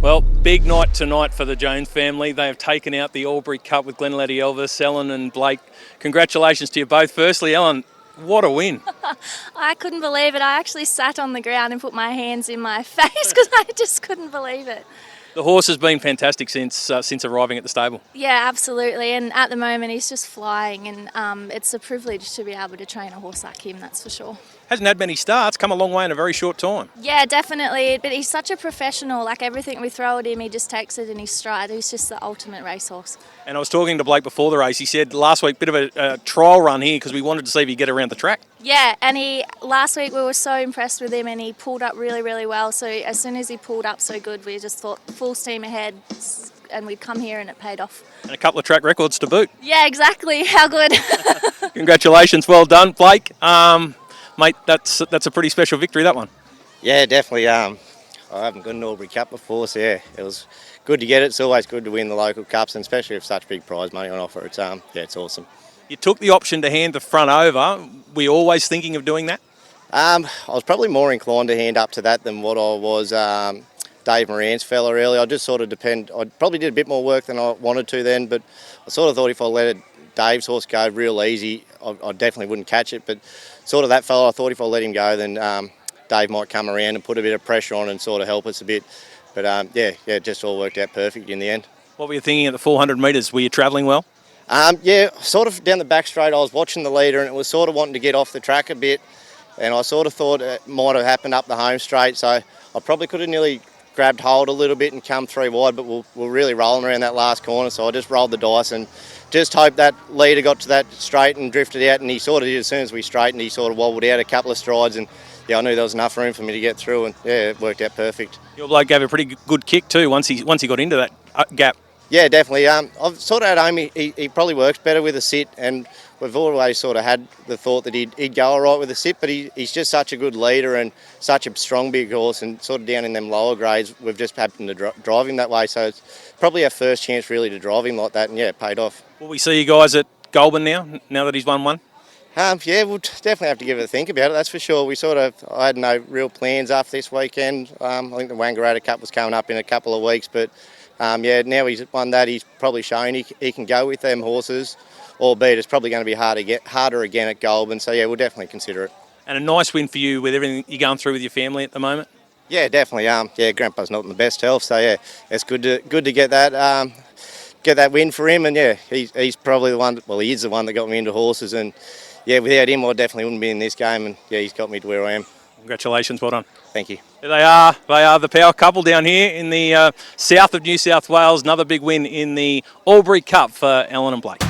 Well, big night tonight for the Jones family. They have taken out the Albury Cup with Glenledi Elvis. Ellen and Blake, congratulations to you both. Firstly, Ellen, what a win. I couldn't believe it. I actually sat on the ground and put my hands in my face because I just couldn't believe it. The horse has been fantastic since arriving at the stable. Yeah, absolutely. And at the moment, he's just flying, and it's a privilege to be able to train a horse like him, that's for sure. Hasn't had many starts, come a long way in a very short time. Yeah, definitely. But he's such a professional. Like everything we throw at him, he just takes it in his stride. He's just the ultimate racehorse. And I was talking to Blake before the race. He said last week, bit of a trial run here because we wanted to see if he'd get around the track. Yeah, and last week we were so impressed with him, and he pulled up really, really well. So as soon as he pulled up so good, we just thought full steam ahead, and we'd come here and it paid off. And a couple of track records to boot. Yeah, exactly. How good. Congratulations, well done, Blake. Mate, that's a pretty special victory, that one. Yeah, definitely. I haven't got an Albury Cup before, so yeah, it was good to get it. It's always good to win the local cups, and especially with such big prize money on offer. It's it's awesome. You took the option to hand the front over. Were you always thinking of doing that? I was probably more inclined to hand up to that than what I was Dave Moran's fella earlier. I just sort of I probably did a bit more work than I wanted to then, but I sort of thought if I let Dave's horse go real easy, I definitely wouldn't catch it. But sort of that fella, I thought if I let him go, then Dave might come around and put a bit of pressure on and sort of help us a bit. But it just all worked out perfect in the end. What were you thinking at the 400 metres? Were you travelling well? Yeah, sort of down the back straight, I was watching the leader and it was sort of wanting to get off the track a bit. And I sort of thought it might have happened up the home straight. So I probably could have nearly grabbed hold a little bit and come 3 wide, but we're really rolling around that last corner. So I just rolled the dice and just hoped that leader got to that straight and drifted out. And he sort of did as soon as we straightened, he sort of wobbled out a couple of strides. And yeah, I knew there was enough room for me to get through. And yeah, it worked out perfect. Your bloke gave a pretty good kick too once he got into that gap. Yeah, definitely. I've sort of had home, he probably works better with a sit, and we've always sort of had the thought that he'd go all right with a sit, but he's just such a good leader and such a strong big horse, and sort of down in them lower grades, we've just happened to drive him that way. So it's probably our first chance really to drive him like that, and yeah, it paid off. Will we see you guys at Goulburn now that he's won one? Yeah, we'll definitely have to give it a think about it, that's for sure. I had no real plans after this weekend. I think the Wangaratta Cup was coming up in a couple of weeks, but now he's won that, he's probably shown he can go with them horses, albeit it's probably going to be harder again at Goulburn. So yeah, we'll definitely consider it. And a nice win for you with everything you're going through with your family at the moment. Yeah, definitely. Grandpa's not in the best health, so yeah, it's good to get that win for him. And yeah, he's probably the one. Well, he is the one that got me into horses, and yeah, without him, I definitely wouldn't be in this game. And yeah, he's got me to where I am. Congratulations, well done. Thank you. There they are. They are the power couple down here in the south of New South Wales. Another big win in the Albury Cup for Ellen and Blake.